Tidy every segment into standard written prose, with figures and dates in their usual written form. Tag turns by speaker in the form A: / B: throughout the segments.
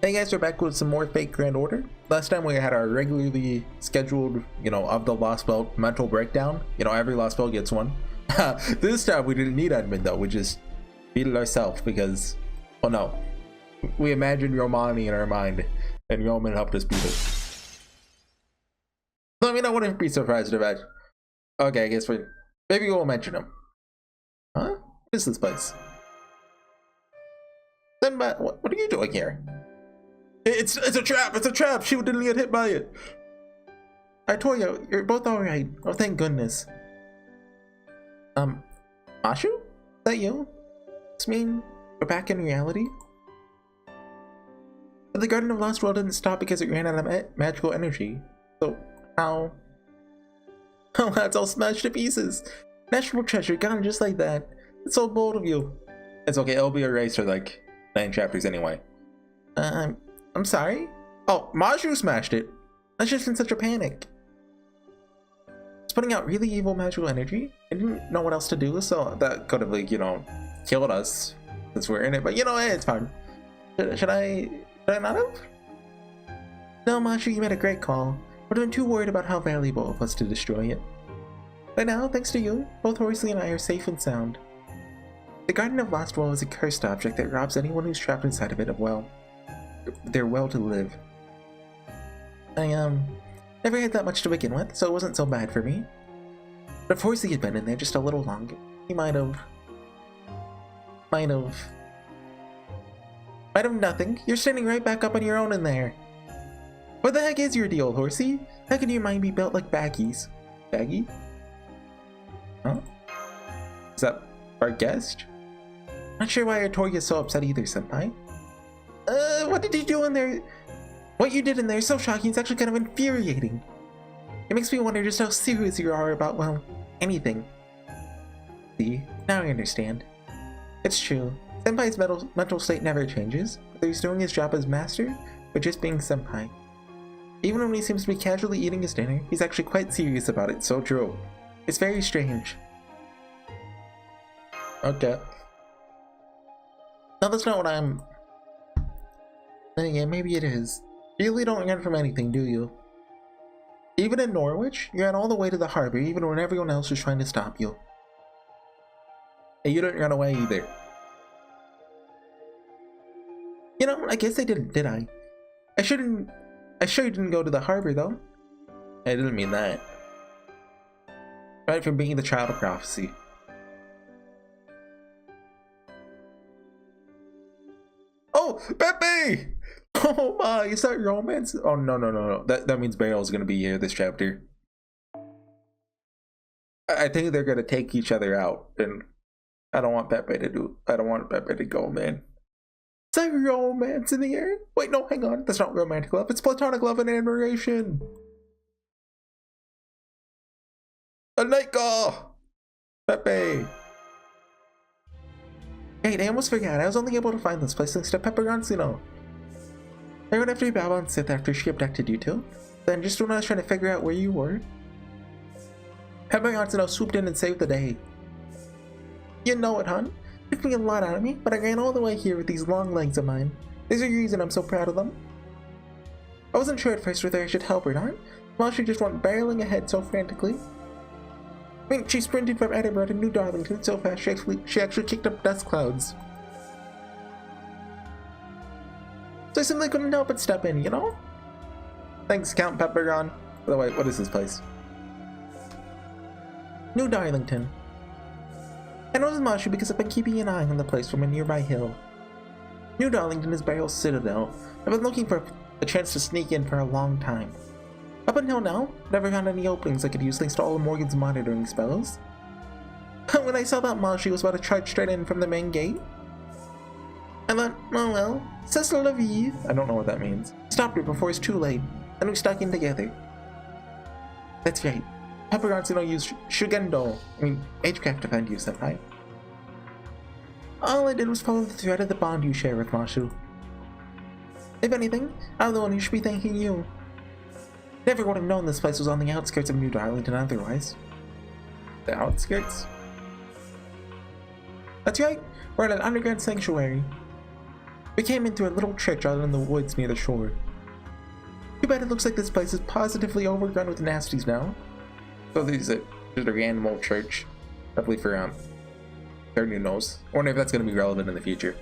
A: Hey guys, we're back with some more Fake Grand Order. Last time we had our regularly scheduled, of the Lost Belt mental breakdown. Every Lost Belt gets one. This time we didn't need admin though, we just beat it ourselves because, well no, we imagined Romani in our mind and Roman helped us beat it. So, I wouldn't be surprised if okay, I guess maybe we'll mention him. Huh? What is this place? Then, what are you doing here? It's a trap! It's a trap! She didn't get hit by it! I told you, you're both alright. Oh, thank goodness. Mashu? Is that you? Does this mean we're back in reality? But the Garden of Lost World didn't stop because it ran out of magical energy. So, how? Oh, that's all smashed to pieces! National treasure gone just like that. It's so bold of you. It's okay, it'll be erased for like 9 chapters anyway. I'm sorry? Oh, Mashu smashed it. That's just in such a panic. It's putting out really evil magical energy. I didn't know what else to do, so that could have, like, killed us since we're in it. But, hey, it's fine. Should I not have? No, Mashu, you made a great call. We're not too worried about how valuable it was to destroy it. But now, thanks to you, both Horsey and I are safe and sound. The Garden of Lost World is a cursed object that robs anyone who's trapped inside of it of their will to live. I never had that much to begin with, so it wasn't so bad for me. But if Horsey had been in there just a little longer, he might have nothing. You're standing right back up on your own in there. What the heck is your deal, Horsey? How can your mind be built like Baggy's? Baggy? Huh? Is that our guest? Not sure why Artoria's so upset either, senpai. What did you do in there? What you did in there is so shocking, it's actually kind of infuriating. It makes me wonder just how serious you are about, well, anything. See, now I understand. It's true. Senpai's mental state never changes, whether he's doing his job as master or just being senpai. Even when he seems to be casually eating his dinner, he's actually quite serious about it, so true. It's very strange. Okay. No, that's not what I'm... Yeah, maybe it is. You really don't run from anything, do you? Even in Norwich, you ran all the way to the harbor, even when everyone else was trying to stop you. And you didn't run away either. I guess I didn't, did I? I sure didn't go to the harbor, though. I didn't mean that. Right from being the child of prophecy. Oh, Pepe! Oh my, is that romance? Oh no. That means Barrel's gonna be here this chapter. I think they're gonna take each other out, and I don't want Pepe to go, man. Is that romance in the air? Wait, no, hang on. That's not romantic love. It's platonic love and admiration. A night call! Pepe! Hey, I almost forgot. I was only able to find this place thanks to Pepperoncino. I went after Avalon Sith after she abducted you two. Then, just when I was trying to figure out where you were, Pepperoncino swooped in and saved the day. You know it, hon. It took me a lot out of me, but I ran all the way here with these long legs of mine. There's a reason I'm so proud of them. I wasn't sure at first whether I should help or not. Mashu just went barreling ahead so frantically. She sprinted from Edinburgh to New Darlington so fast she actually kicked up dust clouds. So I simply couldn't help but step in, Thanks, Count Pepperon. By the way, what is this place? New Darlington. I know this Mashu because I've been keeping an eye on the place from a nearby hill. New Darlington is Barrel's citadel. I've been looking for a chance to sneak in for a long time. Up until now, I've never found any openings I could use thanks to all of Morgan's monitoring spells. When I saw that Mashu was about to charge straight in from the main gate, I thought, oh well, c'est la vie. I don't know what that means. Stopped her before it's too late, and we stuck in together. That's right. Pepperoncino used Shugendo. Agecraft defend you, senpai. All I did was follow the thread of the bond you share with Mashu. If anything, I'm the one who should be thanking you. Never would have known this place was on the outskirts of New Darlington otherwise. The outskirts? That's right, we're at an underground sanctuary. We came into a little church out in the woods near the shore. Too bad it looks like this place is positively overrun with nasties now. So there's just a random old church. Probably for, who knows. I wonder if that's going to be relevant in the future.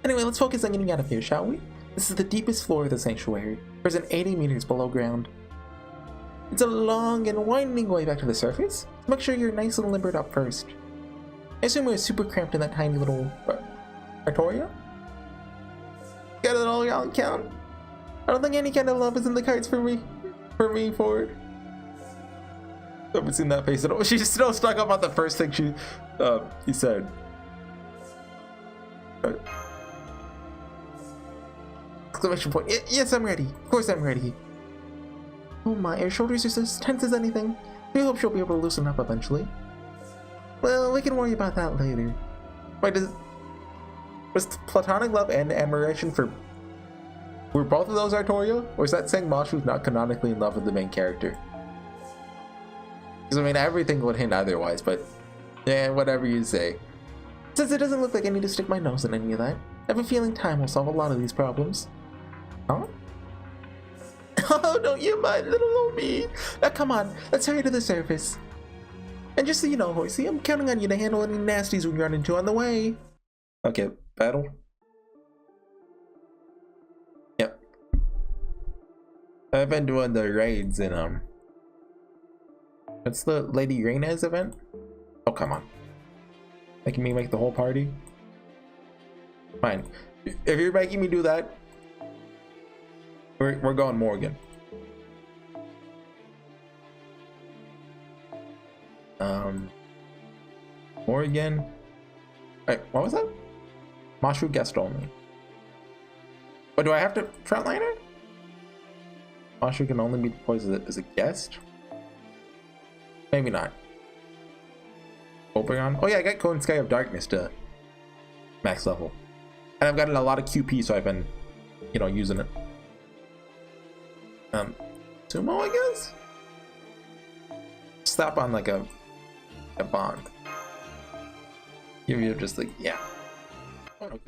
A: Anyway, let's focus on getting out of here, shall we? This is the deepest floor of the sanctuary, present 80 meters below ground. It's a long and winding way back to the surface, so make sure you're nice and limbered up first. I assume we're super cramped in that tiny little Artoria? Got it all on count. I don't think any kind of love is in the cards for me, Ford. I haven't seen that face at all. She's still stuck up on the first thing he said. Exclamation point. Yes, I'm ready. Of course I'm ready. Oh my, her shoulders are as tense as anything. We hope she'll be able to loosen up eventually. Well, we can worry about that later. Wait, was platonic love and admiration were both of those Artoria? Or is that saying Mashu's not canonically in love with the main character? Because I mean, everything would hint otherwise, but yeah, whatever you say. Since it doesn't look like I need to stick my nose in any of that, I have a feeling time will solve a lot of these problems. Huh? Oh, don't you mind little old me. Now come on, let's hurry to the surface. And just so you know, Horsey, I'm counting on you to handle any nasties we run into on the way. Okay, battle. Yep. I've been doing the raids in what's the Lady Reina's event? Oh, come on. Making me make the whole party? Fine. If you're making me do that, we're going Morgan. Morgan. Wait, what was that? Mashu guest only. But do I have to frontliner? Mashu can only be deployed as a guest? Maybe not. Oberon. Oh yeah, I got Cone Sky of Darkness to max level. And I've gotten a lot of QP, so I've been, using it. Sumo, I guess? Stop on like a bond. Give you just like, yeah. Oh no,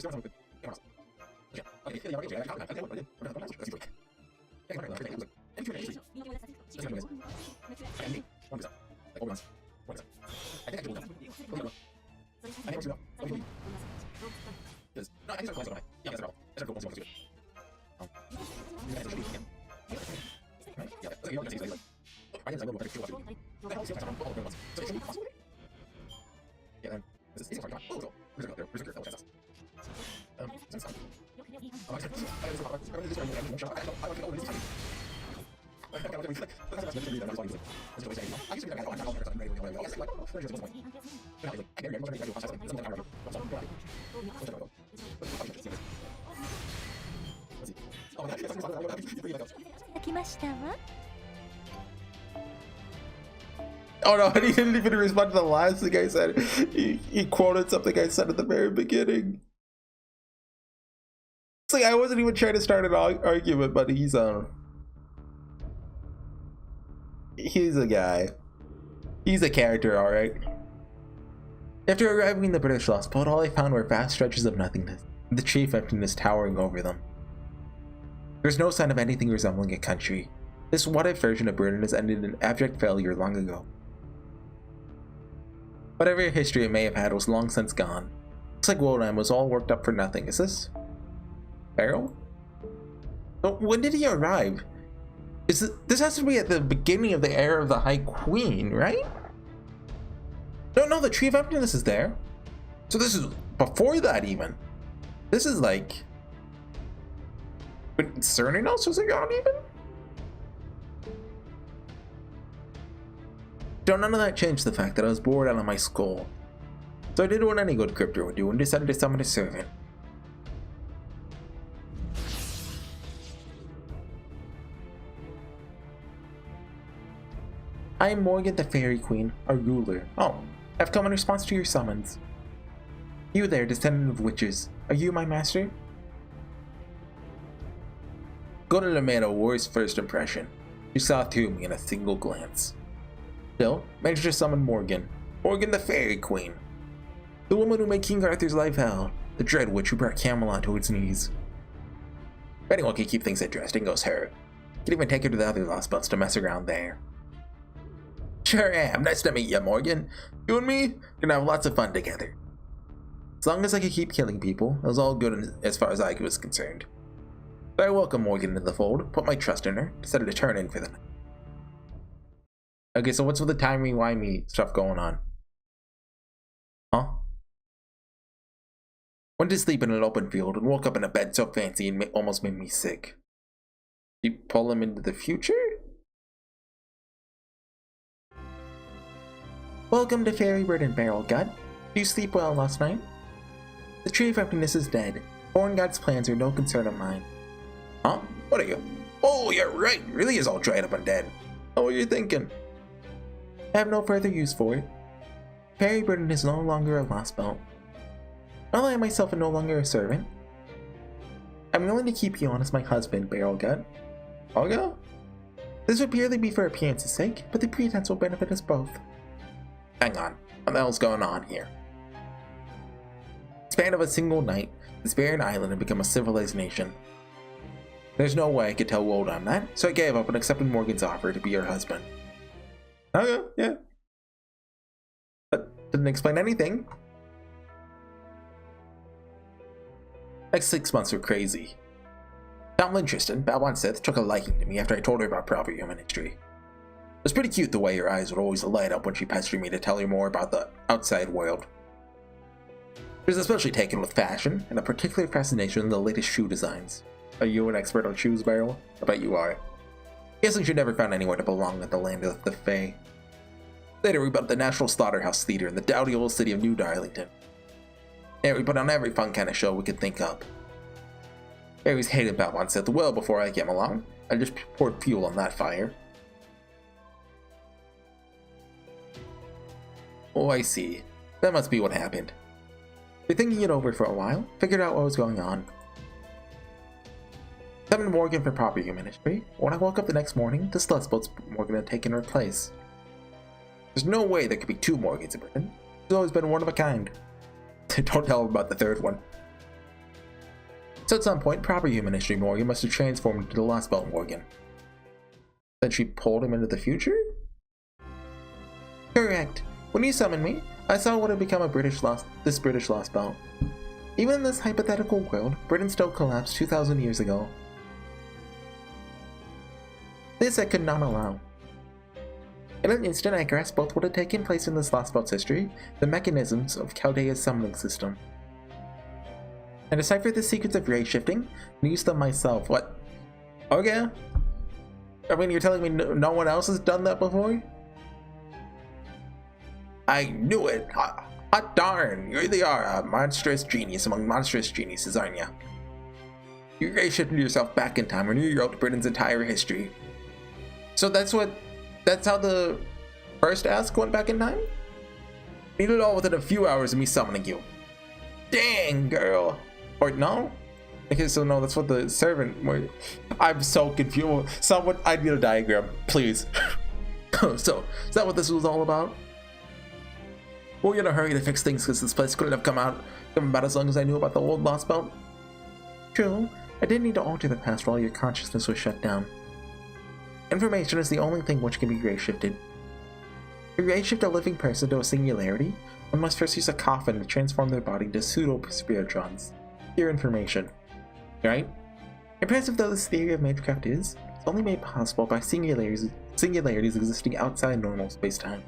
A: Oh no, he didn't even respond to the last thing I said. He quoted something I said at the very beginning. It's like I wasn't even trying to start an argument, but he's a guy. He's a character, alright. After arriving in the British Lost Boat, all I found were vast stretches of nothingness, with the chief emptiness towering over them. There's no sign of anything resembling a country. This what-if version of Britain has ended in abject failure long ago. Whatever history it may have had was long since gone. Looks like Wodan was all worked up for nothing. Is this Beryl? So when did he arrive? This has to be at the beginning of the era of the High Queen, right? No, the Tree of Emptiness is there. So this is before that even. This is like... But Cernunnos was gone even? Don't none of that change the fact that I was bored out of my skull. So I did what any good crypter would do and decided to summon a servant. I am Morgan the Fairy Queen, our ruler. Oh, I've come in response to your summons. You there, descendant of witches. Are you my master? Godella made a worse first impression. She saw through me in a single glance. Still, managed to summon Morgan. Morgan the Fairy Queen. The woman who made King Arthur's life hell. the dread witch who brought Camelot to its knees. If anyone can keep things interesting, goes her. Could even take her to the other lost belts to mess around there. Sure am. Nice to meet you, Morgan. You and me can have lots of fun together. As long as I could keep killing people, it was all good as far as I was concerned. So I welcome Morgan into the fold, put my trust in her, decided to turn in for the night. Okay, so what's with the timey-wimey stuff going on? Huh? Went to sleep in an open field and woke up in a bed so fancy it almost made me sick. You pull him into the future? Welcome to Fairy Bird and Barrel Gut. Did you sleep well last night? The Tree of Happiness is dead. Foreign God's plans are no concern of mine. Huh? What are you? Oh, you're right. It really is all dried up and dead. Oh, what are you thinking? I have no further use for it. Fairy Burden is no longer a lost belt. I myself am no longer a servant. I'm willing to keep you on as my husband, Barrel Gut. Olga? This would purely be for appearance's sake, but the pretense will benefit us both. Hang on. What the hell's going on here? In the span of a single night, this barren island had become a civilized nation. There's no way I could tell Wold on that, so I gave up and accepted Morgan's offer to be her husband. Okay, yeah. That didn't explain anything. Next 6 months were crazy. Tomlin Tristan, Balwan Sith, took a liking to me after I told her about proper human history. It was pretty cute the way her eyes would always light up when she pestered me to tell her more about the outside world. She was especially taken with fashion, and a particular fascination in the latest shoe designs. Are you an expert on shoes, Barrel? I bet you are. Guessing she never found anywhere to belong at the land of the Fae. Later we built the National Slaughterhouse Theater in the dowdy old city of New Darlington. There we put on every fun kind of show we could think of. Aries hated Balwan Sith well before I came along. I just poured fuel on that fire. Oh, I see. That must be what happened. After thinking it over for a while, figured out what was going on. Summoned Morgan for proper human history. When I woke up the next morning, the Slutboat's Morgan had taken her place. There's no way there could be two Morgans in Britain. There's always been one of a kind. Don't tell him about the third one. So at some point, proper human history Morgan must have transformed into the Lost Belt Morgan. Then she pulled him into the future? Correct. When you summoned me, I saw what had become this British Lost Belt. Even in this hypothetical world, Britain still collapsed 2,000 years ago. This I could not allow. In an instant, I grasped both what had taken place in this Lost Belt's history, the mechanisms of Chaldea's summoning system. I deciphered the secrets of ray shifting and used them myself. What? Okay. I mean, you're telling me no one else has done that before? I knew it! Hot darn! You really are a monstrous genius among monstrous geniuses, aren't you? You ray shifted yourself back in time and you rewrote Britain's entire history. So that's how the first ask went back in time? You did it all within a few hours of me summoning you. Dang, girl! Or no? Okay, so no, that's what the servant... I'm so confused. Someone, I need a diagram, please. So, is that what this was all about? We're in a hurry to fix things because this place couldn't have come about as long as I knew about the old Lost Belt. True, I didn't need to alter the past while your consciousness was shut down. Information is the only thing which can be ray-shifted. To ray-shift a living person to a singularity, one must first use a coffin to transform their body into pseudo-spiritrons. Pure information. Right? Impressive though this theory of magecraft is, it's only made possible by singularities existing outside normal space-time.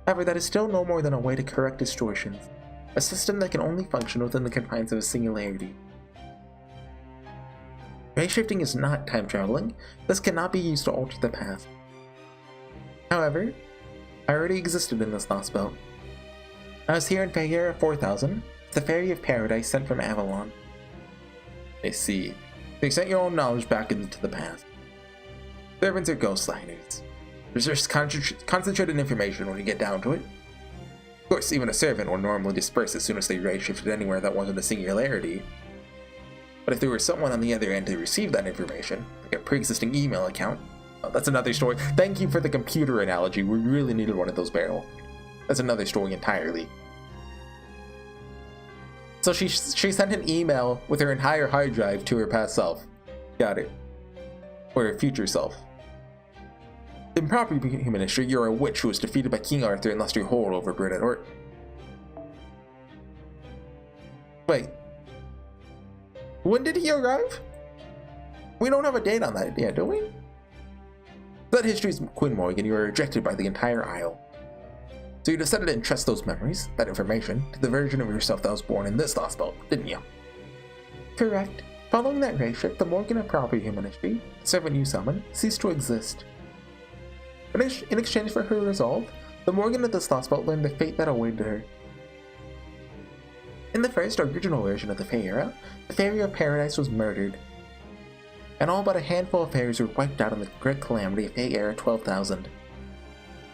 A: However, that is still no more than a way to correct distortions, a system that can only function within the confines of a singularity. Ray-shifting is not time-traveling, thus cannot be used to alter the past. However, I already existed in this Lost Belt. I was here in Fayera 4000, the Fairy of Paradise sent from Avalon. I see. You sent your own knowledge back into the past. Servants are ghost liners. There's just concentrated information when you get down to it. Of course, even a servant will normally disperse as soon as they ray-shifted anywhere that wasn't a singularity. But if there was someone on the other end to receive that information, like a pre-existing email account, oh, that's another story. Thank you for the computer analogy, we really needed one of those, Barrel. That's another story entirely. So she sent an email with her entire hard drive to her past self. Got it. Or her future self. In proper human history, you're a witch who was defeated by King Arthur and lost your hold over Britain, or... Wait. When did he arrive? We don't have a date on that yet, do we? That history's Queen Morgan, you were rejected by the entire Isle. So you decided to entrust those memories, that information, to the version of yourself that was born in this lost belt, didn't you? Correct. Following that race trip, the Morgan of proper human history, the servant you summoned, ceased to exist. But in exchange for her resolve, the Morgan of this lost belt learned the fate that awaited her. In the first original version of the Fae era, the Fairy of Paradise was murdered, and all but a handful of fairies were wiped out in the Great Calamity of Fae era 12,000.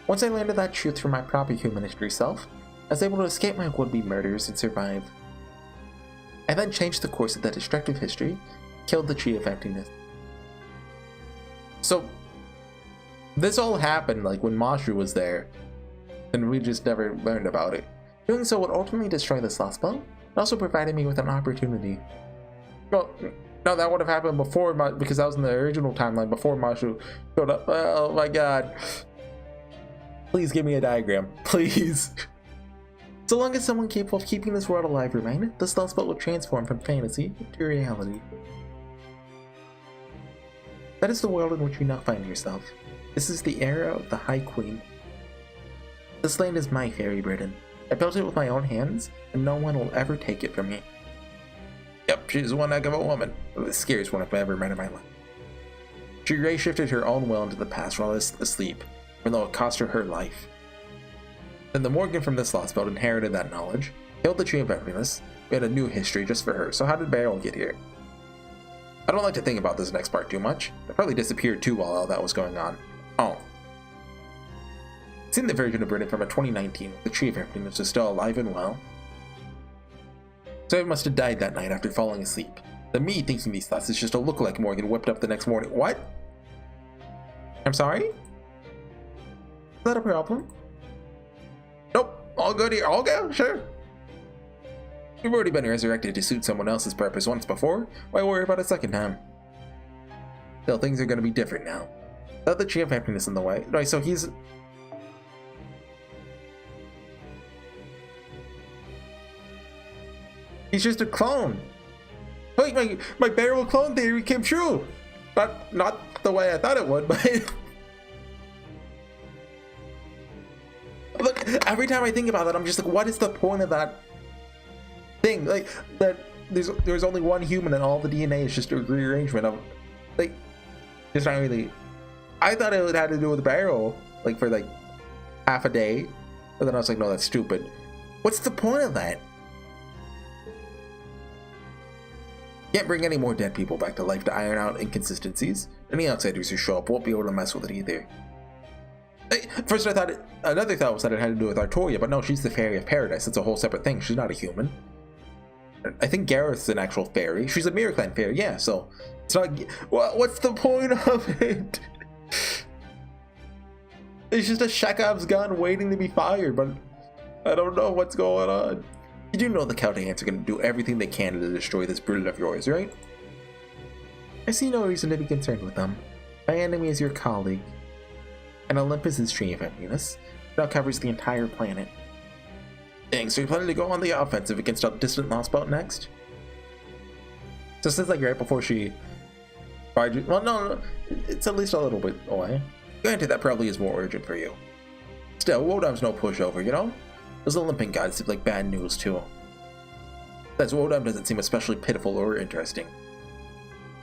A: Once I learned of that truth from my proper human history self, I was able to escape my would-be murderers and survive. I then changed the course of that destructive history, killed the Tree of Emptiness. So, this all happened like when Mashu was there, and we just never learned about it. Doing so would ultimately destroy this lost belt, and also provided me with an opportunity. Well, no, that would have happened before, because that was in the original timeline, before Mashu showed up. Oh my god. Please give me a diagram, please. So long as someone capable of keeping this world alive remained, this lost belt will transform from fantasy to reality. That is the world in which you now find yourself. This is the era of the High Queen. This land is my fairy Britain. I built it with my own hands, and no one will ever take it from me. Yep, she's one heck of a woman. The scariest one I've ever met in my life. She ray-shifted her own will into the past while I was asleep, even though it cost her her life. Then the Morgan from this lost belt inherited that knowledge, killed the Tree of Emptiness. We had a new history just for her, so how did Beryl get here? I don't like to think about this next part too much. It probably disappeared too while all that was going on. Oh. Seen the version of Britain from a 2019, the Tree of Emptiness is still alive and well. So I must have died that night after falling asleep. The me thinking these thoughts is just a lookalike Morgan whipped up the next morning. What? I'm sorry? Is that a problem? Nope, all good here. All good, sure. You've already been resurrected to suit someone else's purpose once before. Why worry about a second time? Still, things are going to be different now. Without the Tree of Happiness in the way. Right, so he's... He's just a clone. Wait, my Beryl clone theory came true. Not the way I thought it would, but... Look, every time I think about that, I'm just like, what is the point of that thing? Like, that there's only one human and all the DNA is just a rearrangement of, like, it's not really... I thought it had to do with Beryl, like, for, like, half a day. But then I was like, no, that's stupid. What's the point of that? Can't bring any more dead people back to life to iron out inconsistencies. Any outsiders who show up won't be able to mess with it either. First I thought another thought was that it had to do with Artoria, but no, she's the Fairy of Paradise. It's a whole separate thing. She's not a human. I think Gareth's an actual fairy. She's a Mirror Clan fairy, yeah, so it's not... What's the point of it? It's just a Chekhov's gun waiting to be fired, but I don't know what's going on. You do know the Counting Ants are going to do everything they can to destroy this brood of yours, right? I see no reason to be concerned with them. My enemy is your colleague. And Olympus' Tree of Emptiness now covers the entire planet. Dang, so you're planning to go on the offensive against a distant lost belt next? So since like right before she... Well, no, it's at least a little bit away. Granted, that probably is more urgent for you. Still, Wodam's no pushover, you know? Those Olympian gods seem like bad news too. Besides, Wodam doesn't seem especially pitiful or interesting.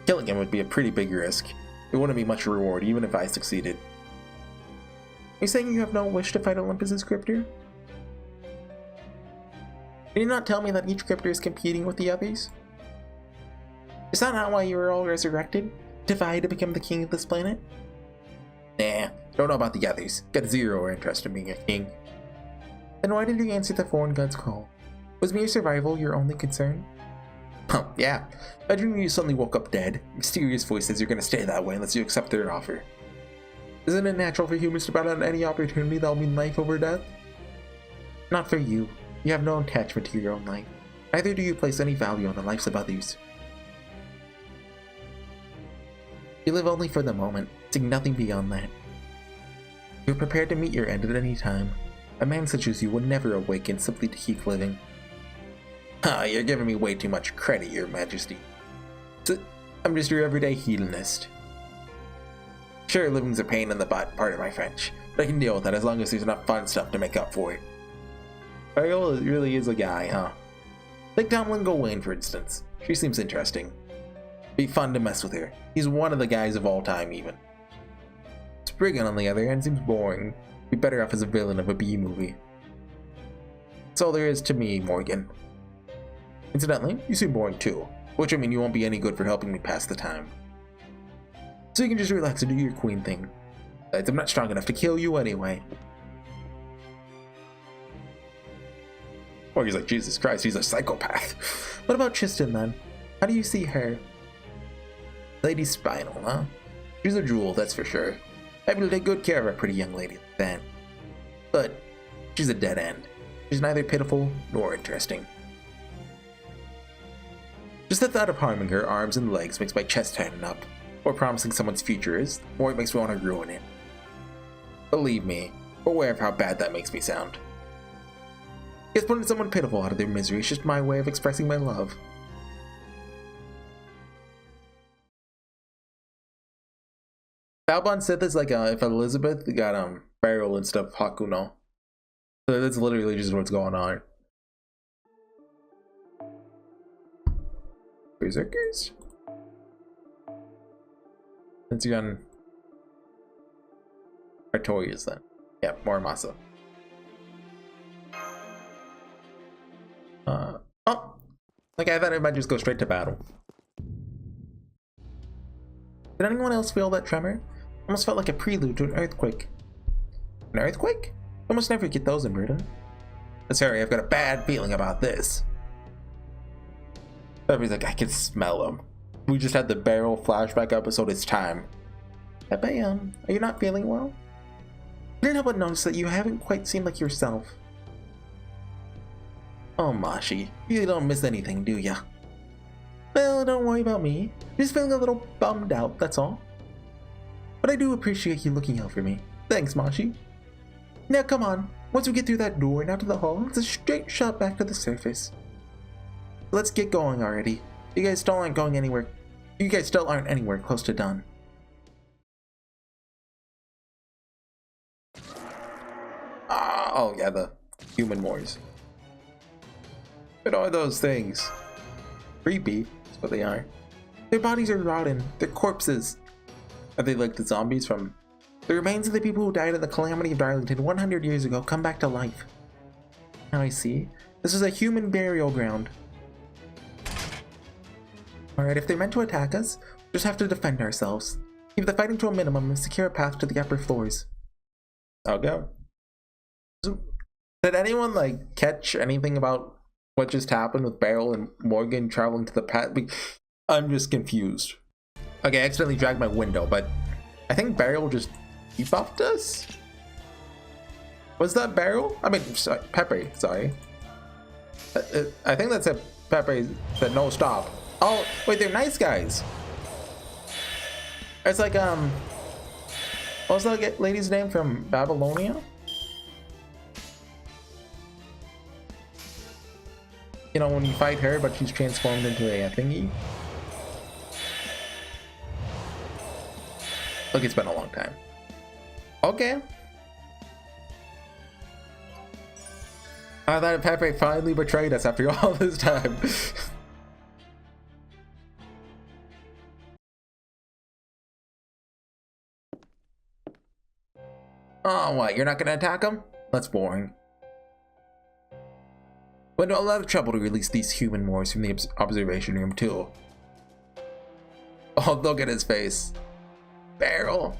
A: Killing him would be a pretty big risk. It wouldn't be much reward, even if I succeeded. Are you saying you have no wish to fight Olympus' cryptor? Did you not tell me that each cryptor is competing with the others? Is that not why you were all resurrected? To vie to become the king of this planet? Nah, don't know about the others. Got zero interest in being a king. Then why did you answer the foreign god's call? Was mere survival your only concern? Huh, yeah. Imagine you suddenly woke up dead. Mysterious voice says you're gonna stay that way unless you accept their offer. Isn't it natural for humans to bow down to any opportunity that'll mean life over death? Not for you. You have no attachment to your own life. Neither do you place any value on the lives of others. You live only for the moment, seeing nothing beyond that. You're prepared to meet your end at any time. A man such as you would never awaken simply to keep living. Ah, you're giving me way too much credit, Your Majesty. I'm just your everyday hedonist. Sure, living's a pain in the butt, pardon my French, but I can deal with that as long as there's enough fun stuff to make up for it. Ariel really is a guy, huh? Take Tomlin Gawain, for instance. She seems interesting. Be fun to mess with her. He's one of the guys of all time, even. Spriggan, on the other hand, seems boring. Be better off as a villain of a B-movie. That's all there is to me, Morgan. Incidentally, you seem boring too, which I mean you won't be any good for helping me pass the time. So you can just relax and do your queen thing. Besides, I'm not strong enough to kill you anyway. Or he's like, Jesus Christ, he's a psychopath. What about Tristan then? How do you see her? Lady Spinal, huh? She's a jewel, that's for sure. Happy to take good care of a pretty young lady like that. But she's a dead end. She's neither pitiful nor interesting. Just the thought of harming her arms and legs makes my chest tighten up. Or promising someone's future is, the more it makes me want to ruin it. Believe me, aware of how bad that makes me sound. Guess putting someone pitiful out of their misery is just my way of expressing my love. Balbon said this like if Elizabeth got Beryl instead of Hakuno. So that's literally just what's going on. Berserkers? Since you're on Artorias then. Yeah, more Masa. Oh! Like I thought it might just go straight to battle. Did anyone else feel that tremor? Almost felt like a prelude to an earthquake. An earthquake? You almost never get those in Britain. Sorry, I've got a bad feeling about this. Everybody's like, I can smell them. We just had the Beryl flashback episode, it's time. Pepe, are you not feeling well? I couldn't help but notice that you haven't quite seemed like yourself. Oh, Mashi, you really don't miss anything, do ya? Well, don't worry about me. Just feeling a little bummed out, that's all. But I do appreciate you looking out for me. Thanks, Mashi. Now come on, once we get through that door and out to the hall, it's a straight shot back to the surface. Let's get going already. You guys still aren't anywhere close to done. Oh yeah, the human wars. What are those things? Creepy, that's what they are. Their bodies are rotten, they're corpses. Are they like the zombies from... The remains of the people who died in the calamity of Darlington 100 years ago come back to life. Now I see. This is a human burial ground. Alright, if they're meant to attack us, we'll just have to defend ourselves. Keep the fighting to a minimum and secure a path to the upper floors. I'll go. Did anyone like catch anything about what just happened with Beryl and Morgan traveling to the path? I'm just confused. Okay, I accidentally dragged my window, but I think Beryl just debuffed us? Was that Beryl? I mean, sorry, Pepe, sorry. I think that's a Pepe said no, stop. Oh, wait, they're nice guys. It's like, what was that lady's name from Babylonia? You know, when you fight her, but she's transformed into a thingy. Look, it's been a long time. Okay. I thought Pepe finally betrayed us after all this time. Oh, what? You're not gonna attack him? That's boring. Went to a lot of trouble to release these human Moors from the observation room, too. Oh, look at his face. Beryl.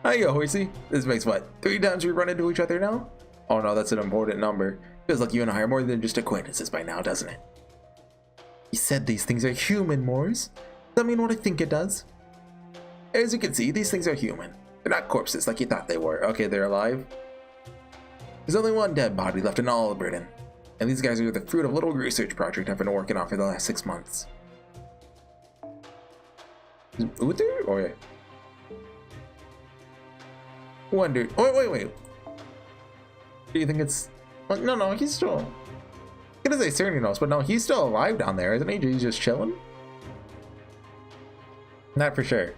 A: Hiya, Horsey. This makes what? 3 times we run into each other now? Oh no, that's an important number. Feels like you and I are more than just acquaintances by now, doesn't it? You said these things are human, Moors. Does that mean what I think it does? As you can see, these things are human. They're not corpses like you thought they were. Okay, they're alive. There's only one dead body left in all of Britain. And these guys are the fruit of a little research project I've been working on for the last 6 months. Is Uther or... Wondered. Wait. Do you think it's... Well, no, he's still... I'm gonna say Cerninos, but no, he's still alive down there, isn't he? He's just chilling? Not for sure.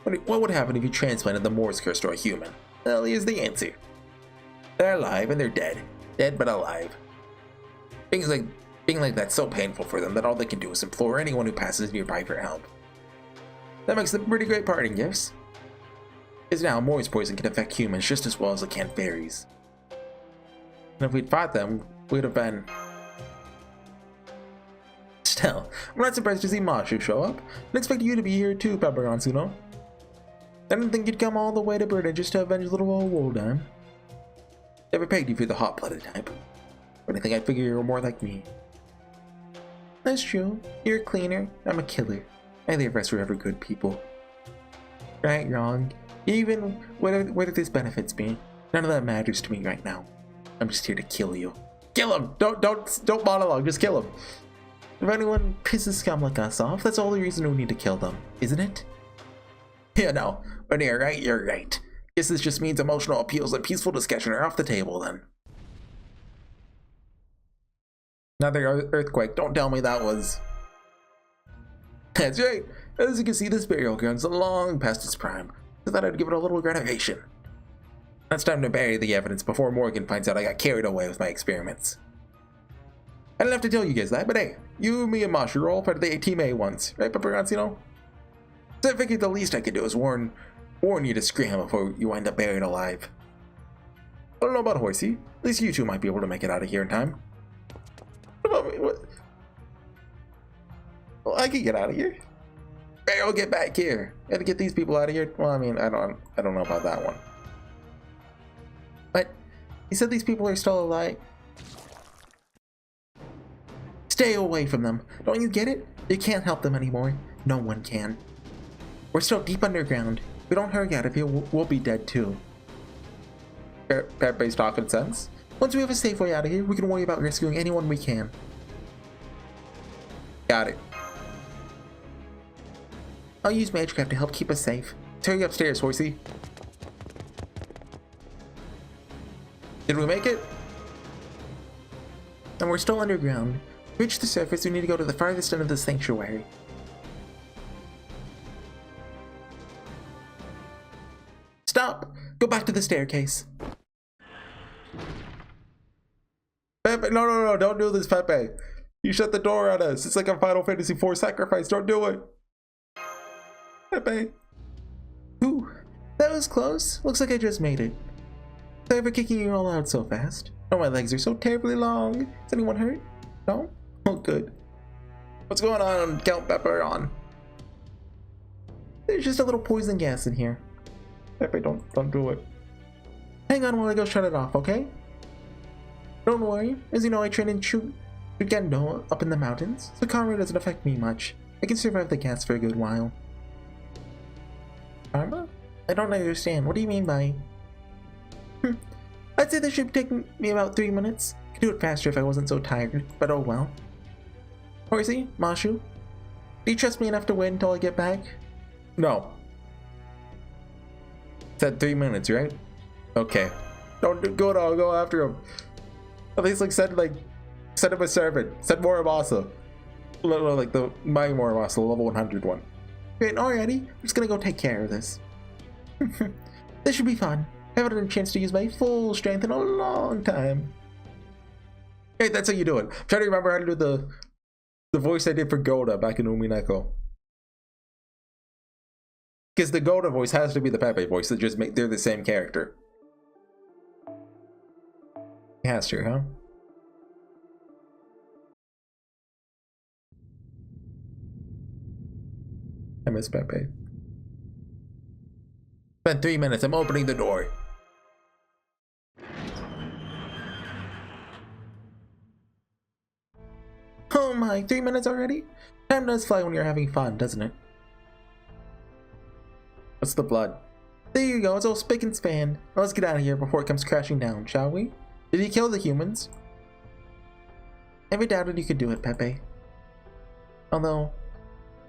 A: What would happen if you transplanted the Moor's curse to a human? Well, here's the answer. They're alive and they're dead. Dead but alive. Being like that's so painful for them that all they can do is implore anyone who passes nearby for help. That makes them pretty great parting gifts. Because now Moor's poison can affect humans just as well as it can fairies. And if we'd fought them, we'd have been... Still, I'm not surprised to see Mashu show up. I expect you to be here too, Paparanzuno. I didn't think you'd come all the way to Britain just to avenge little old Woldan. Never pegged you for the hot-blooded type. But I think I'd figure you were more like me. That's true. You're a cleaner, I'm a killer. Neither of us were ever good people. Right, wrong. Even whether this benefits me, none of that matters to me right now. I'm just here to kill you. Kill him! Don't monologue, just kill him. If anyone pisses scum like us off, that's all the reason we need to kill them, isn't it? Yeah, no. When you're right, you're right. Guess this just means emotional appeals and peaceful discussion are off the table then. Another earthquake, don't tell me that was... That's right. As you can see, this burial ground's long past its prime. I thought I'd give it a little renovation. Now it's time to bury the evidence before Morgan finds out I got carried away with my experiments. I didn't have to tell you guys that, but hey, you, me, and Mashu are all part of the Team A once, right, Paparanzino? So I figured the least I could do is warn you to scram before you wind up buried alive. I don't know about Horsey. At least you two might be able to make it out of here in time. What about me? What? Well, I can get out of here. I'll get back here. Gotta get these people out of here. Well, I mean, I don't know about that one. But you said these people are still alive. Stay away from them. Don't you get it? You can't help them anymore. No one can. We're still deep underground. If we don't hurry out of here, we'll be dead too. Pepe's talking sense. Once we have a safe way out of here, we can worry about rescuing anyone we can. Got it. I'll use Magecraft to help keep us safe. Hurry upstairs, Horsey. Did we make it? And we're still underground. To reach the surface, we need to go to the farthest end of the sanctuary. Stop! Go back to the staircase. Pepe, no, don't do this, Pepe. You shut the door on us. It's like a Final Fantasy IV sacrifice. Don't do it. Pepe. Ooh, that was close. Looks like I just made it. Sorry for kicking you all out so fast. Oh, my legs are so terribly long. Is anyone hurt? No? Oh, good. What's going on, Count Pepperon? There's just a little poison gas in here. Pepe, don't do it. Hang on while I go shut it off, okay? Don't worry. As you know, I train in Shugendo up in the mountains, so karma doesn't affect me much. I can survive the gas for a good while. Karma? I don't understand. What do you mean by... I'd say this should take me about 3 minutes. I could do it faster if I wasn't so tired, but oh well. Horsey, Mashu, do you trust me enough to wait until I get back? No. Said 3 minutes, right? Okay. Don't go at all. Go after him. At least send him a servant. Send Morabasa. Like the my Morabasa, level 100 one. Great, alrighty. I'm just gonna go take care of this. This should be fun. I haven't had a chance to use my full strength in a long time. Hey, that's how you do it. I'm trying to remember how to do the voice I did for Goda back in Umineko. Because the Goda voice has to be the Pepe voice. They're the same character. It has to, huh? I miss Pepe. Spent 3 minutes. I'm opening the door. Oh my, 3 minutes already? Time does fly when you're having fun, doesn't it? What's the blood? There you go, it's all spick and span. Now let's get out of here before it comes crashing down, shall we? Did he kill the humans? Never doubted you could do it, Pepe. Although,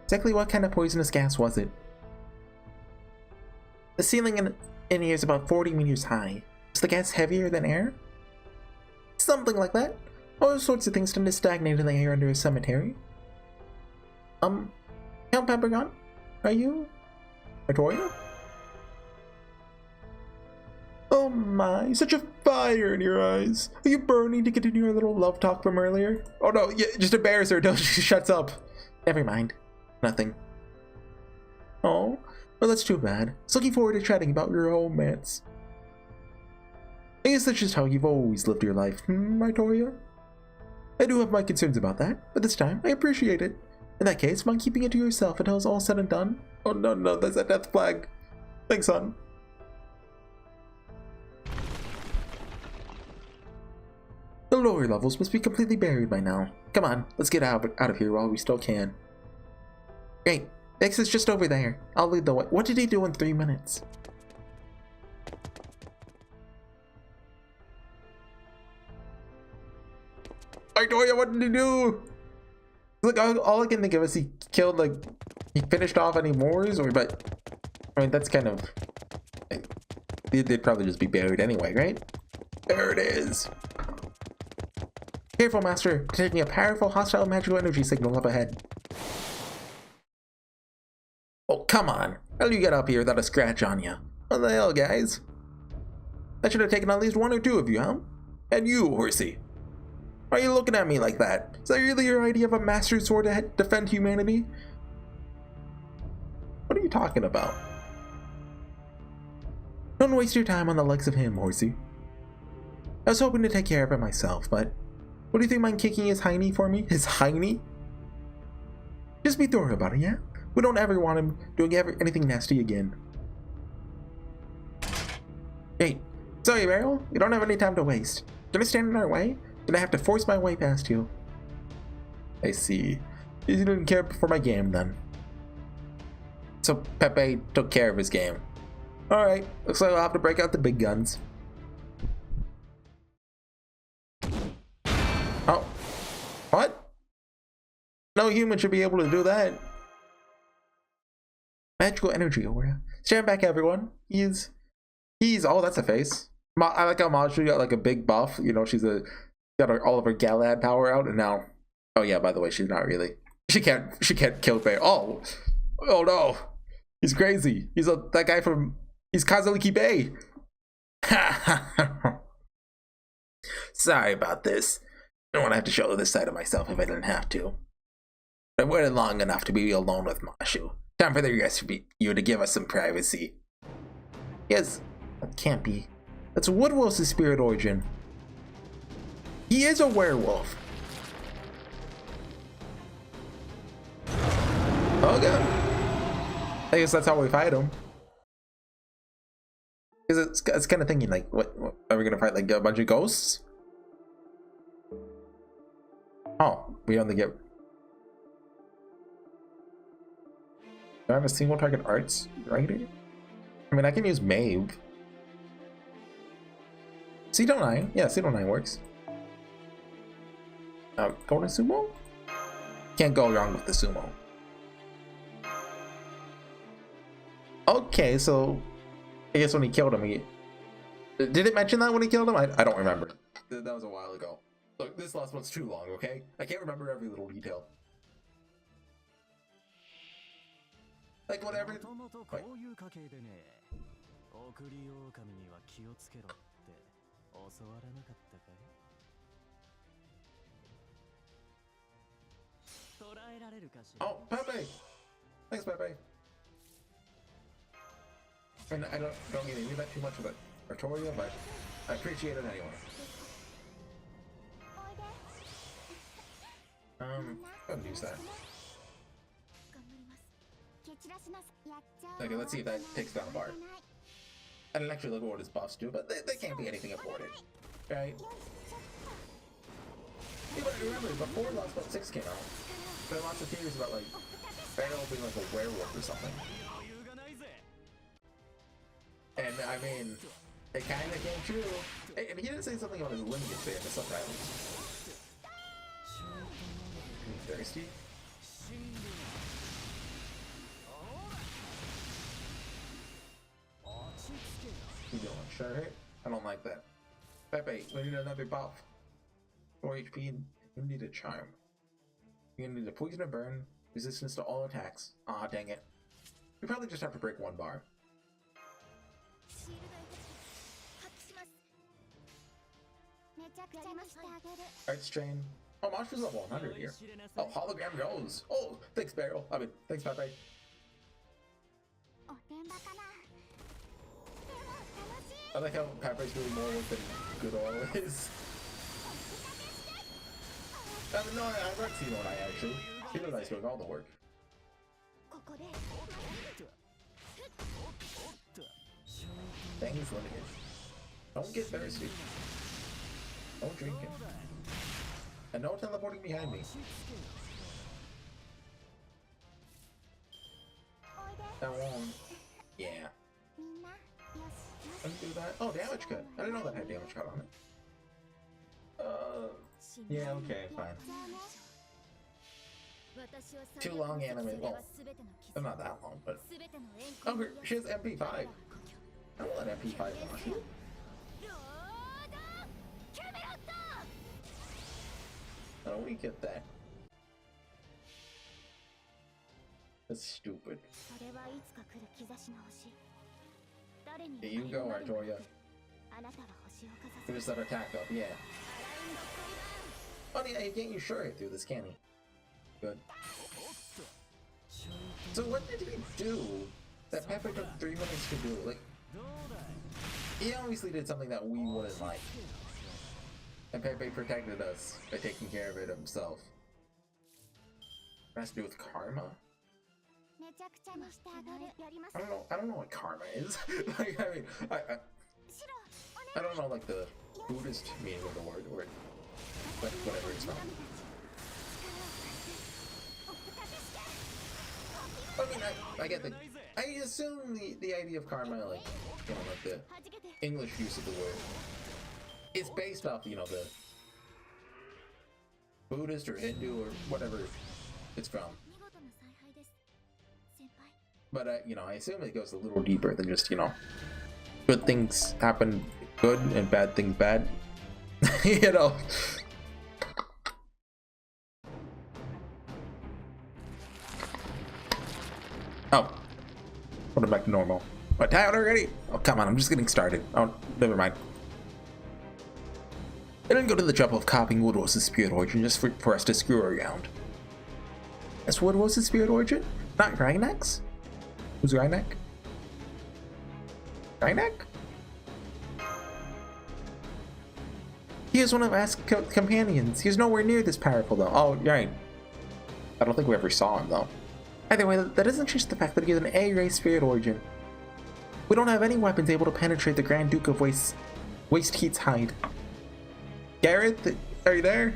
A: exactly what kind of poisonous gas was it? The ceiling in here is about 40 meters high. Is the gas heavier than air? Something like that. All sorts of things tend to stagnate in the air under a cemetery. Count Peppergon? Are you Victoria? Oh my, such a fire in your eyes. Are you burning to continue our little love talk from earlier? Oh no, yeah, just embarrass her. No, she shuts up. Never mind. Nothing. Oh, well that's too bad. So looking forward to chatting about your romance. I guess that's just how you've always lived your life, Victoria? I do have my concerns about that, but this time I appreciate it. In that case, mind keeping it to yourself until it's all said and done? Oh no, that's a death flag. Thanks, hon. The lower levels must be completely buried by now. Come on, let's get out of here while we still can. Great, the exit's just over there. I'll lead the way. What did he do in 3 minutes? Victoria, what did he do? Look, all I can think of is he killed, like, he finished off any Moors, or, but, I mean, that's kind of, they'd probably just be buried anyway, right? There it is. Careful, Master, detecting a powerful hostile magical energy signal up ahead. Oh, come on. How do you get up here without a scratch on you? What the hell, guys? That should have taken at least 1 or 2 of you, huh? And you, Horsey. Why are you looking at me like that? Is that really your idea of a master sword to defend humanity? What are you talking about? Don't waste your time on the likes of him, Horsey. I was hoping to take care of it myself, but what do you think, mind kicking his hiney for me? His hiney? Just be thorough about it, yeah? We don't ever want him doing anything nasty again. Hey, sorry, Meryl. We don't have any time to waste. Gonna stand in our way? Gonna have to force my way past you. I see. You didn't care for my game then. So Pepe took care of his game. Alright, looks like I'll have to break out the big guns. Oh. What? No human should be able to do that. Magical energy aura. Stand back, everyone. He's oh, that's a face. I like how Maju got like a big buff. You know, she's got all of her Galad power out, and now, oh yeah, by the way, she's not really. She can't kill Bear. Oh no, he's crazy. He's that guy from. He's Kazaliki Bay. Sorry about this. I don't want to have to show this side of myself if I didn't have to. I waited long enough to be alone with Mashu. Time for the rest of you to give us some privacy. Yes, that can't be. That's Woodwolf's spirit origin. He is a werewolf. Okay. I guess that's how we fight him. Because it's kind of thinking like, what are we gonna fight, like a bunch of ghosts? Oh, we only get. Do I have a single target arts writer? I mean, I can use Maeve. Cedo 9, yeah, Cedo 9 works. Golden Sumo? Can't go wrong with the Sumo. Okay, so I guess when he killed him, did it mention that when he killed him? I don't remember. That was a while ago. Look, this last one's too long, okay? I can't remember every little detail. Like whatever. Wait. Oh, Pepe! Thanks, Pepe. I mean, I don't mean to do that too much of it, Artoria, but I appreciate it anyway. Go ahead and use that. Okay, let's see if that takes down a bar. I didn't actually look at what his buffs do, but they can't be anything important, right? Yeah, but remember, before Lost But 6 came out, there were lots of theories about, like, Barrel being like a werewolf or something. And, I mean, It kinda came true. Hey, and he didn't say something about his lineage there in the subtitles. You thirsty? You doing? Sure hit? I don't like that. Pepe, we need another buff. 4 HP and you need a charm. You're gonna need a poison or burn, resistance to all attacks. Aw, dang it. We probably just have to break 1 bar. Art strain. Oh, Monster's level 100 here. Oh, hologram goes. Oh, thanks, Barrel. I mean, thanks, Pepe. I like how Pepe's doing more work than good oil is. I mean, no, I like Cino and I actually. Cino and I's doing all the work. Dang, he's lineage. Don't get thirsty. Don't drink it. And no teleporting behind me. That won't. Yeah. Let me do that. Oh, damage cut. I didn't know that had damage cut on it. Yeah, okay, fine. Too long anime. Well, they're not that long, but. Oh, she has MP5. I don't let MP5 launch you. How do we get that? That's stupid. Here you go, Artoria. Finish that attack up, yeah. Oh yeah, you can't use sure hit through this, can he? Good. So what did he do that Pepe took 3 minutes to do? Like, he obviously did something that we wouldn't like. And Pepe protected us by taking care of it himself. It has to do with karma? I don't know what karma is. Like, I mean, I don't know like the Buddhist meaning of the word or like whatever it's from. I mean, I get the. I assume the idea of karma, like, you know, like the English use of the word, is based off, you know, the Buddhist or Hindu or whatever it's from. But, you know, I assume it goes a little deeper than just, you know, good things happen good and bad things bad. You know. Oh. Put it back to normal. What, tired already? Oh, come on, I'm just getting started. Oh, never mind. I didn't go to the trouble of copying Woodrose's spirit origin just for us to screw around. That's Woodrose's spirit origin? Not Reinek's? Who's Reinek? Reinek? He is one of Ask's companions. He's nowhere near this powerful though. Oh, right. I don't think we ever saw him though. Either way, that doesn't change the fact that he has an A-race spirit origin. We don't have any weapons able to penetrate the Grand Duke of Waste Heat's hide. Gareth, are you there?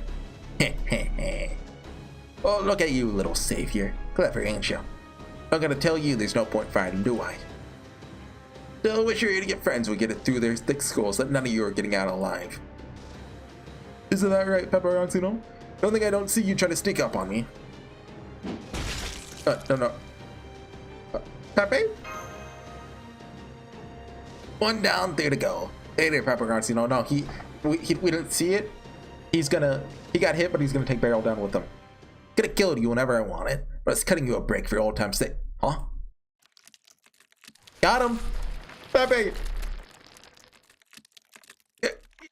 A: Oh, look at you, little savior. Clever, ain't you? I'm gonna tell you there's no point fighting, do I? Still wish your idiot friends would get it through their thick skulls that none of you are getting out alive. Isn't that right, Pepperoncino? Don't think I don't see you try to sneak up on me. No. Pepe? 1 down, 3 to go. Hey there, Pepperoncino. No, we didn't see it. He got hit, but he's gonna take Barrel down with him. Could have killed you whenever I wanted, but it's cutting you a break for your old time's sake. Huh? Got him! Pepe!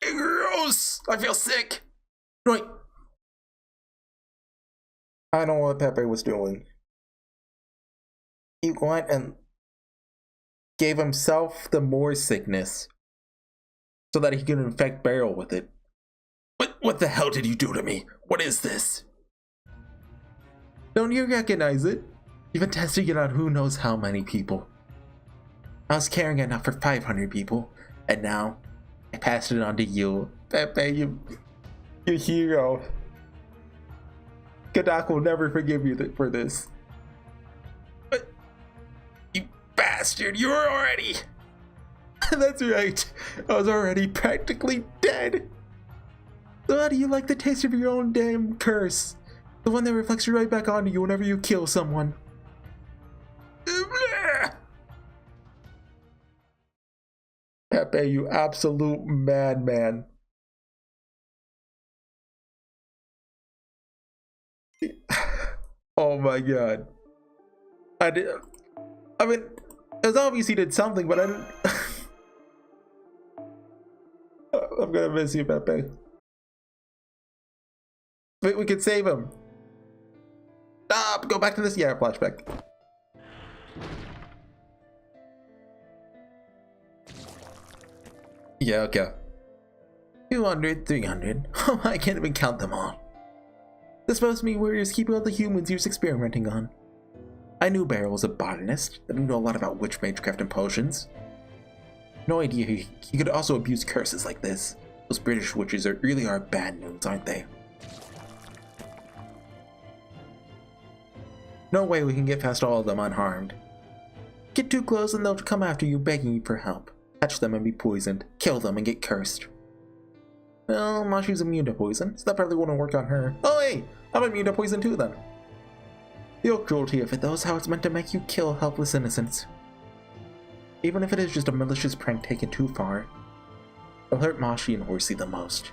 A: Gross! I feel sick! Wait. I don't know what Pepe was doing. He went and gave himself the more sickness so that he could infect Barrel with it. What the hell did you do to me? What is this? Don't you recognize it? You've been testing it on who knows how many people. I was carrying it enough for 500 people, and now I passed it on to you. Pepe, you hero. Kadak will never forgive you for this. But, you bastard, you're already... That's right. I was already practically dead. So how do you like the taste of your own damn curse? The one that reflects right back onto you whenever you kill someone. Pepe, you absolute madman. Oh my god. I mean, it was obvious he did something, but I didn't. I'm gonna miss you, Pepe. Wait, we could save him. Stop! Go back to this. Yeah, flashback. Yeah, okay. 200, 300. Oh, I can't even count them all. The supposed to be warriors keeping all the humans he was experimenting on. I knew Beryl was a botanist, but I knew a lot about witch magecraft and potions. No idea he could also abuse curses like this. Those British witches really are bad news, aren't they? No way we can get past all of them unharmed. Get too close and they'll come after you begging you for help. Catch them and be poisoned. Kill them and get cursed. Well, Mashi's immune to poison, so that probably wouldn't work on her. Oh hey! I'm immune to poison too then. The cruelty of it though is how it's meant to make you kill helpless innocents. Even if it is just a malicious prank taken too far, it'll hurt Mashi and Horsey the most.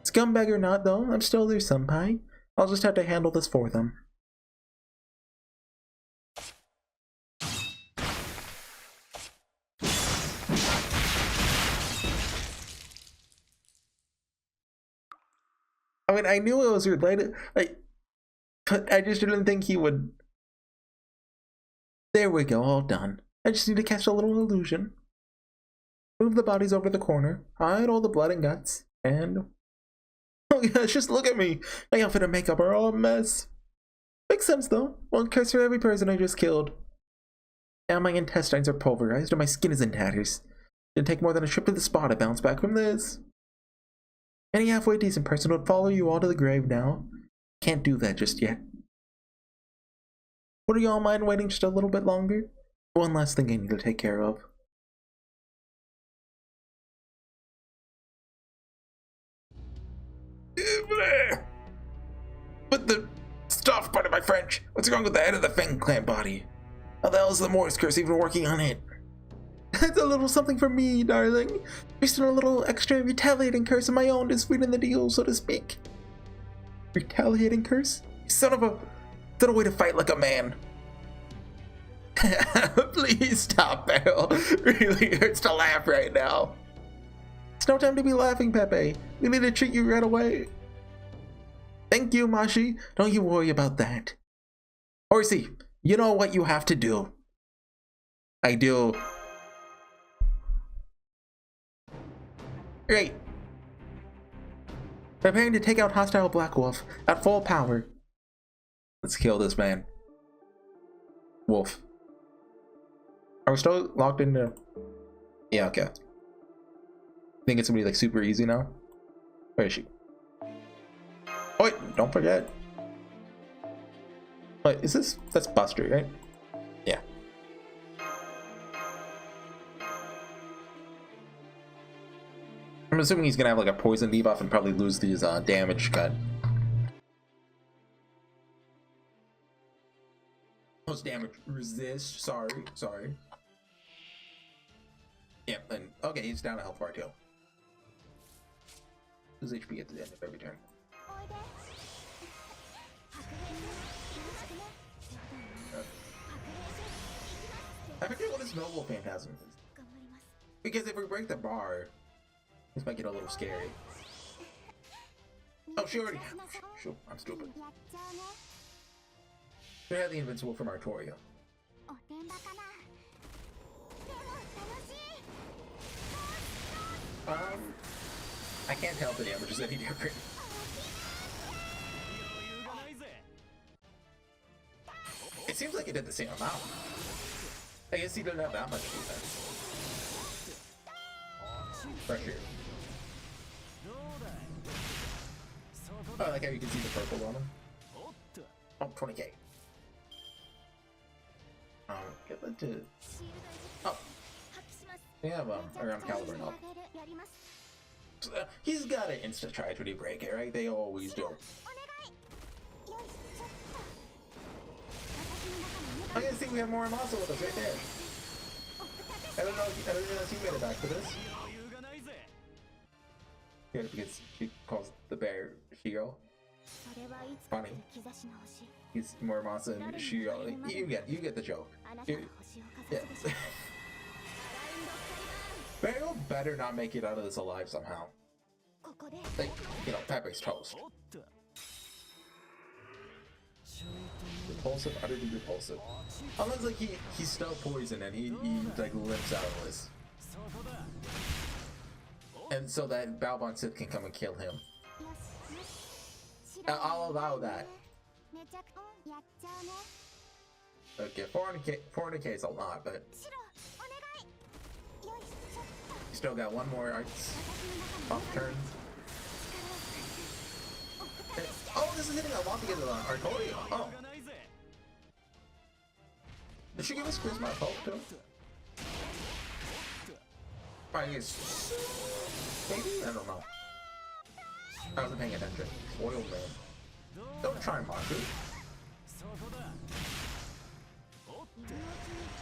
A: Scumbag or not though, I'm still their senpai. I'll just have to handle this for them. I mean, I knew it was related, but I just didn't think he would. There we go, all done. I just need to catch a little illusion. Move the bodies over the corner, hide all the blood and guts, and... Oh gosh, just look at me! My outfit and makeup are all a mess. Makes sense though. One curse for every person I just killed. Now my intestines are pulverized and my skin is in tatters. Didn't take more than a trip to the spa to bounce back from this. Any halfway decent person would follow you all to the grave now. Can't do that just yet. Would y'all mind waiting just a little bit longer? One last thing I need to take care of. What the stuff, pardon my French? What's wrong with the head of the Fang Clan body? How the hell is the Morris curse even working on it? That's a little something for me, darling. Just a little extra retaliating curse of my own to sweeten the deal, so to speak. Retaliating curse? You son of a... Is that a way to fight like a man? Please stop, Beryl. Really hurts to laugh right now. It's no time to be laughing, Pepe. We need to treat you right away. Thank you, Mashi. Don't you worry about that. Horsey, you know what you have to do. I do. Great. Preparing to take out hostile Black Wolf at full power. Let's kill this man. Wolf. Are we still locked into... Yeah, okay. Think it's gonna be like super easy now? Where is she? Oh wait, don't forget. Wait, is this... That's Buster, right? Yeah. I'm assuming he's gonna have like a poison debuff and probably lose these damage cut. Most damage resist. Sorry. Yep, and okay, he's down a health bar too. Lose HP at the end of every turn. I forget what his noble phantasm is. Because if we break the bar, this might get a little scary. Oh, she already... Shoot, I'm stupid. Should have the invincible from Artoria. I can't tell if the damage is any different. It seems like it did the same amount. I guess he didn't have that much defense. Pressure. Oh, I like how you can see the purple on him. Oh, 20k. Get that to... Oh. We have around Caliber now. He's got an insta charge when you break it, right? They always do. I can see we have more muscle with us right there. I don't know if you made it back for this. Yeah, because she calls the bear Shiro. Funny. He's more monster than Shiro. You get the joke. Yeah. Barrel better not make it out of this alive somehow. Like, you know, Pepe's toast. Repulsive, utterly repulsive. Unless like he's still poisoned and he like limps out of this. And so that Balbon Sith can come and kill him. I'll allow that. Okay, 400k is a lot, but you still got one more arts off turn. Oh, this is hitting a lot to get the Arcorio. Oh. Did she give us Charisma Poke too? I guess. Maybe? I don't know. I wasn't paying attention. Oil man. Don't try and mock it.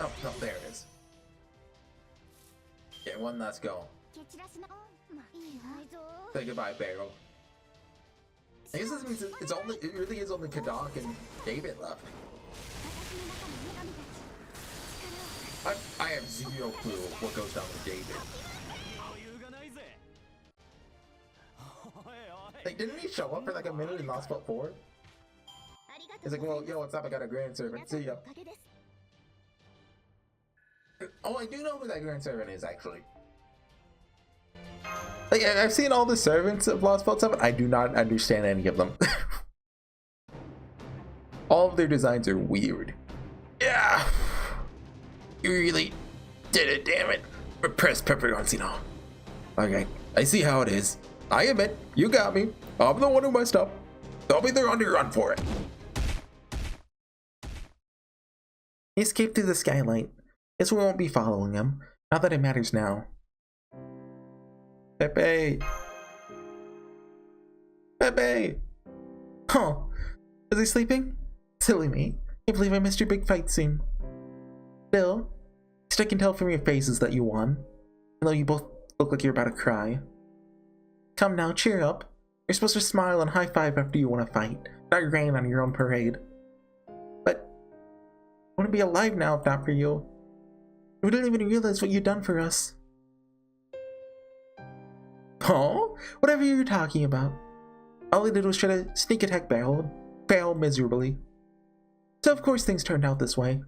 A: Oh, no, there it is. Yeah, one last go. Say goodbye, Barrel. I guess this means it really is only Kadok and David left. I have zero clue what goes down with David. Like, didn't he show up for like a minute in Lost But 4? He's like, well, yo, what's up? I got a Grand Servant. See ya. Oh, I do know who that Grand Servant is, actually. Like, I've seen all the servants of Lost But 7. I do not understand any of them. All of their designs are weird. Yeah. You really did it, damn it. Repress Peperoncino. Okay, I see how it is. I admit, you got me. I'm the one who messed up. I'll be there on your run for it. He escaped through the skylight. Guess we won't be following him. Not that it matters now. Pepe! Pepe! Huh. Is he sleeping? Silly me. Can't believe I missed your big fight scene. Still, I can tell from your faces that you won. Even though you both look like you're about to cry. Come now, cheer up. You're supposed to smile and high-five after you win a fight, not rain on your own parade. But I wouldn't be alive now if not for you. We didn't even realize what you'd done for us. Oh, whatever you're talking about. All I did was try to sneak attack Barrel and fail miserably. So of course things turned out this way.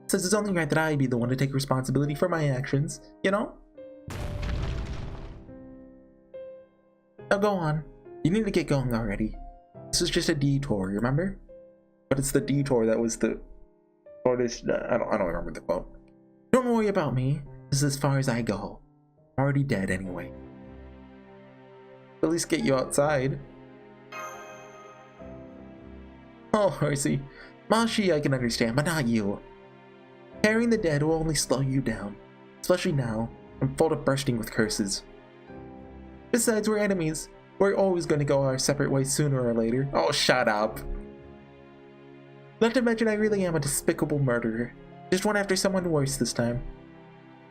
A: Since it's only right that I be the one to take responsibility for my actions, you know? Now go on. You need to get going already. This was just a detour, remember? But it's the detour that was the shortest. I don't remember the quote. Don't worry about me. This is as far as I go. I'm already dead anyway. At least get you outside. Oh, Horsey. Mashi I can understand, but not you. Carrying the dead will only slow you down. Especially now, I'm full of bursting with curses. Besides, we're enemies. We're always going to go our separate ways sooner or later. Oh, shut up. Not to mention I really am a despicable murderer. Just went after someone worse this time.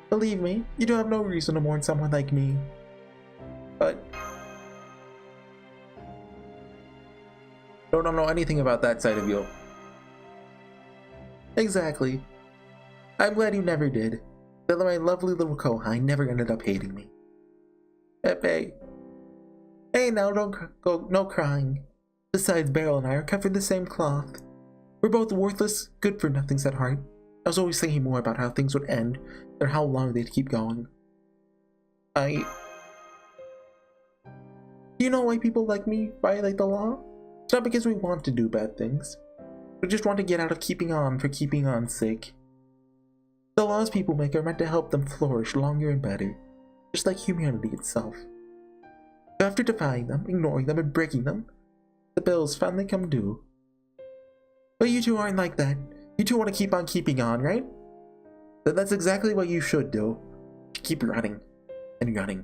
A: Believe me, you do have no reason to mourn someone like me. But don't know anything about that side of you. Exactly. I'm glad you never did. That my lovely little Kohai never ended up hating me. Pepe. Hey now, don't go, no crying. Besides, Beryl and I are cut from the same cloth. We're both worthless, good-for-nothings at heart. I was always thinking more about how things would end than how long they'd keep going. Do you know why people like me violate the law? It's not because we want to do bad things. We just want to get out of keeping on for keeping on's sake. The laws people make are meant to help them flourish longer and better, just like humanity itself. So after defying them, ignoring them, and breaking them, the bills finally come due. But you two aren't like that. You two want to keep on keeping on, right? then that's exactly what you should do. Keep running and running.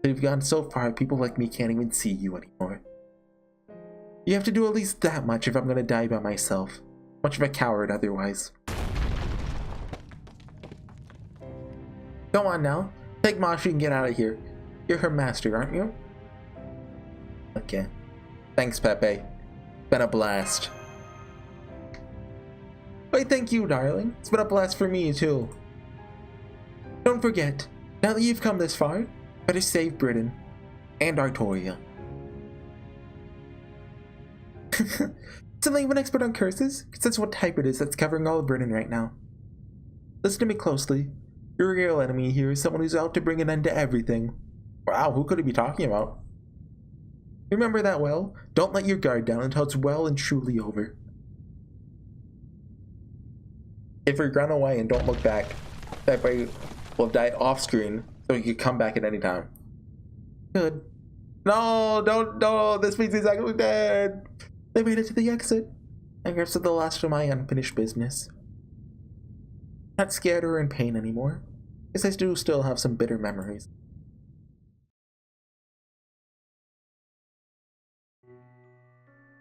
A: You've gone so far, people like me can't even see you anymore. You have to do at least that much if I'm gonna die by myself. Much of a coward otherwise. Go on now. Take Mashi and get out of here. You're her master, aren't you? Okay. Thanks, Pepe. Been a blast. Why, thank you, darling. It's been a blast for me, too. Don't forget, now that you've come this far, better save Britain and Artoria. Something of an expert on curses? Because that's what type it is that's covering all of Britain right now. Listen to me closely. Your real enemy here is someone who's out to bring an end to everything. Wow, who could he be talking about? Remember that well? Don't let your guard down until it's well and truly over. If you run away and don't look back, that way will have died off screen, so you can come back at any time. Good. No, no, this means he's actually dead. They made it to the exit. I guess it's the last of my unfinished business. Not scared or in pain anymore. Guess I do still have some bitter memories.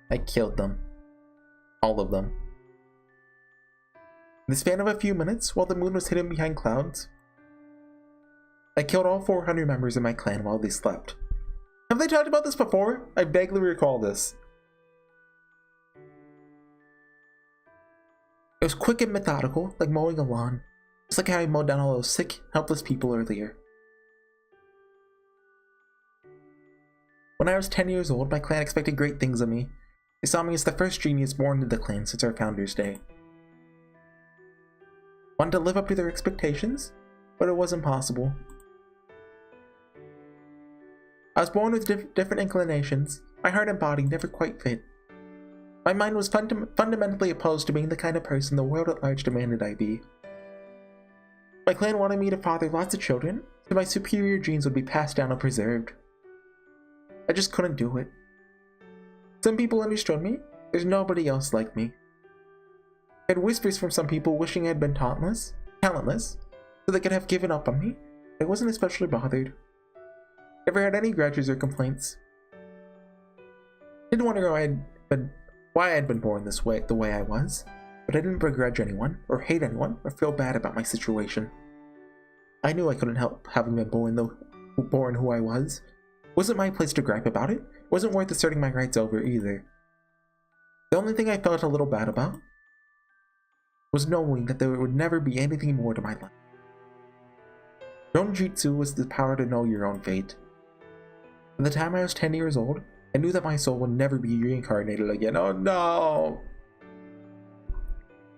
A: I killed them. All of them. In the span of a few minutes, while the moon was hidden behind clouds, I killed all 400 members of my clan while they slept. Have they talked about this before? I vaguely recall this. It was quick and methodical, like mowing a lawn. Just like how I mowed down all those sick, helpless people earlier. When I was 10 years old, my clan expected great things of me. They saw me as the first genius born into the clan since our founder's day. Wanted to live up to their expectations, but it wasn't possible. I was born with different inclinations. My heart and body never quite fit. My mind was fundamentally opposed to being the kind of person the world at large demanded I be. My clan wanted me to father lots of children, so my superior genes would be passed down and preserved. I just couldn't do it. Some people understood me. There's nobody else like me. I had whispers from some people wishing I had been talentless, so they could have given up on me. I wasn't especially bothered. Never had any grudges or complaints. Didn't wonder why I had been born this way, the way I was, but I didn't begrudge anyone, or hate anyone, or feel bad about my situation. I knew I couldn't help having been born who I was. Wasn't my place to gripe about it. Wasn't worth asserting my rights over either. The only thing I felt a little bad about was knowing that there would never be anything more to my life. Donjutsu was the power to know your own fate. By the time I was 10 years old, I knew that my soul would never be reincarnated again. Oh no!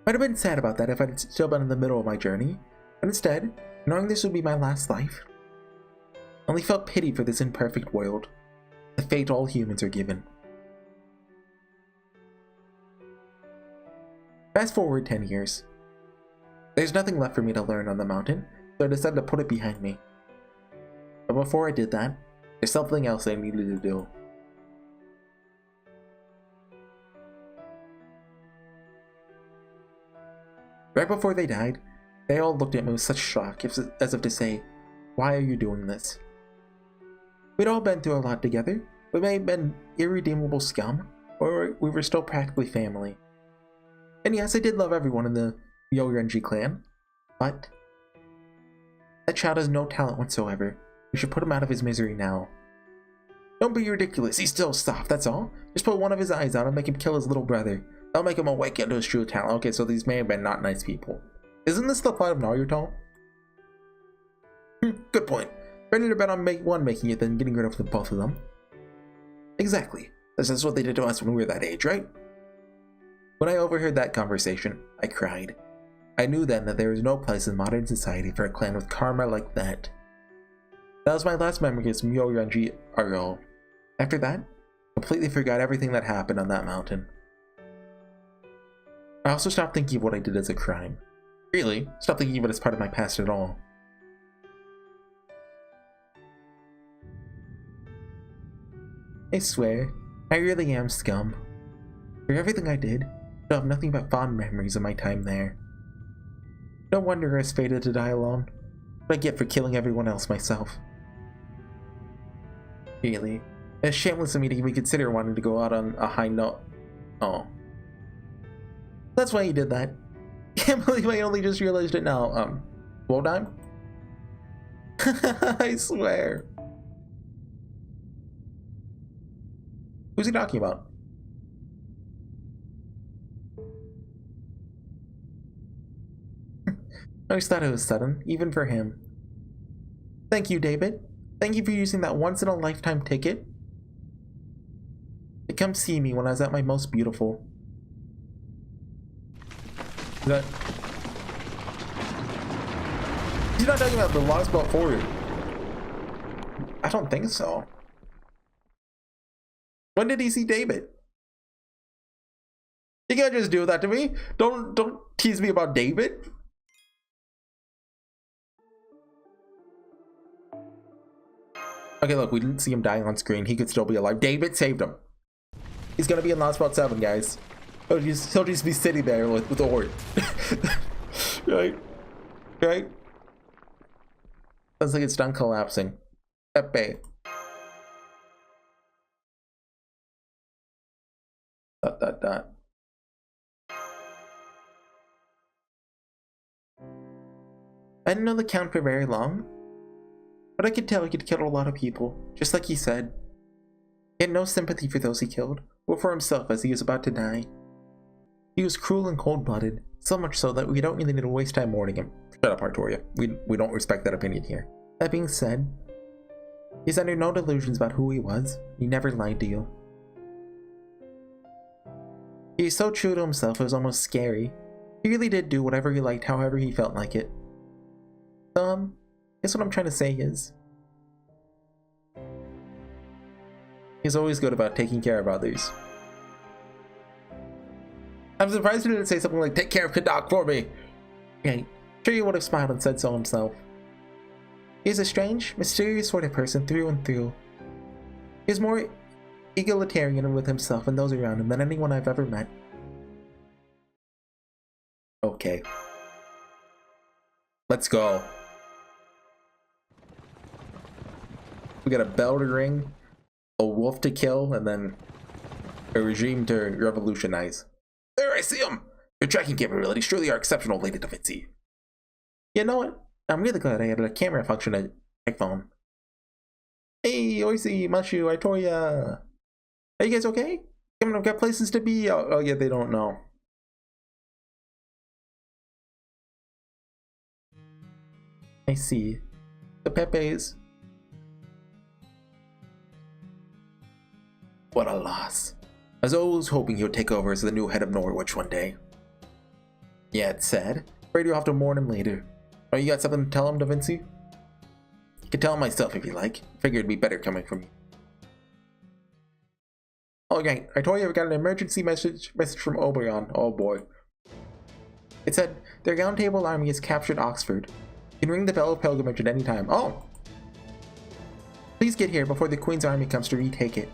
A: I'd have been sad about that if I'd still been in the middle of my journey, but instead, knowing this would be my last life, I only felt pity for this imperfect world, the fate all humans are given. Fast forward 10 years. There's nothing left for me to learn on the mountain, so I decided to put it behind me. But before I did that, there's something else I needed to do. Right before they died, they all looked at me with such shock, as if to say, "Why are you doing this?" We'd all been through a lot together. We may have been irredeemable scum, or we were still practically family. And yes, I did love everyone in the Yorenji clan, but that child has no talent whatsoever. We should put him out of his misery now. Don't be ridiculous, he's still soft, that's all. Just put one of his eyes out and make him kill his little brother. That'll make him awaken to his true talent. Okay, so these may have been not nice people. Isn't this the plot of Naruto? Good point. Better to bet on one making it than getting rid of the both of them. Exactly. That's what they did to us when we were that age, right? When I overheard that conversation, I cried. I knew then that there was no place in modern society for a clan with karma like that. That was my last memory of Myoranji Aro. After that, I completely forgot everything that happened on that mountain. I also stopped thinking of what I did as a crime. Really, stopped thinking of it as part of my past at all. I swear, I really am scum. For everything I did, I have nothing but fond memories of my time there. No wonder I was fated to die alone. What I get for killing everyone else myself. Really? It's shameless of me to even consider wanting to go out on a high note. Oh. That's why you did that. Can't believe I only just realized it now. Blow time? I swear. Who's he talking about? I always thought it was sudden, even for him. Thank you, David. Thank you for using that once-in-a-lifetime ticket to come see me when I was at my most beautiful. Is that... He's not talking about the Lost Boat Forward. I don't think so. When did he see David? You can't just do that to me. Don't tease me about David. Okay, look, we didn't see him dying on screen. He could still be alive. David saved him. He's gonna be in Lost Boat 7, guys. He'll just be sitting there with Ord. Right? Right? Sounds like it's done collapsing. Pepe. Dot, dot, dot. I didn't know the Count for very long, but I could tell he could kill a lot of people, just like he said. He had no sympathy for those he killed, or for himself as he was about to die. He was cruel and cold-blooded, so much so that we don't really need to waste time mourning him. Shut up, Artoria. We don't respect that opinion here. That being said, he's under no delusions about who he was. He never lied to you. He was so true to himself it was almost scary. He really did do whatever he liked, however he felt like it. So, guess what I'm trying to say is, he's always good about taking care of others. I'm surprised he didn't say something like, "Take care of Kadak for me." Yeah, sure he would have smiled and said so himself. He's a strange, mysterious sort of person through and through. He's more egalitarian with himself and those around him than anyone I've ever met. Okay. Let's go. We got a bell to ring, a wolf to kill, and then a regime to revolutionize. There, I see him! Your tracking capabilities surely are exceptional, Lady Da Vinci. You know what? I'm really glad I added a camera function at my phone. Hey, Horsey, Mashu, Artoria. Are you guys okay? Come on, I've got places to be. Oh yeah, they don't know. I see. The Pepes. What a loss. I was always hoping he would take over as the new head of Norwich one day. Yeah, it's sad. Afraid you'll have to mourn him later. Oh, you got something to tell him, Da Vinci? You can tell him myself if you like. Figured it'd be better coming from you. Okay, I told you we got an emergency message from Oberon. Oh boy. It said, their Round Table army has captured Oxford. You can ring the bell of pilgrimage at any time. Oh! Please get here before the Queen's army comes to retake it.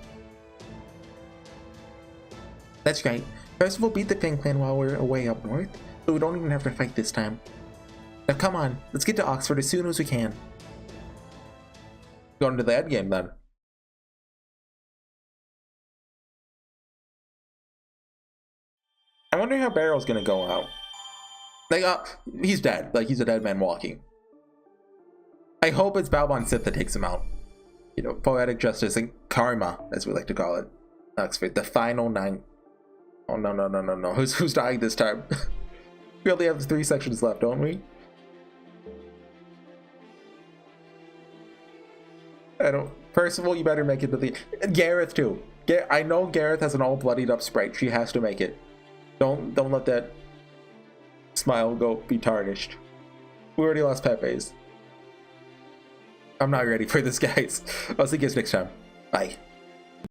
A: That's right. Percival beat the Fang clan while we're away up north, so we don't even have to fight this time. Now come on, let's get to Oxford as soon as we can. Going to the end game then. I wonder how Barrow's gonna go out. Like, he's dead. Like, he's a dead man walking. I hope it's Balbon Sith that takes him out. You know, poetic justice and karma, as we like to call it. Oxford, the final 9. Oh no no no no no! Who's dying this time? We only have 3 sections left, don't we? I don't. Percival, you better make it to the. Gareth too. I know Gareth has an all bloodied up sprite. She has to make it. Don't let that smile be tarnished. We already lost Pepe's. I'm not ready for this, guys. I'll see you guys next time. Bye.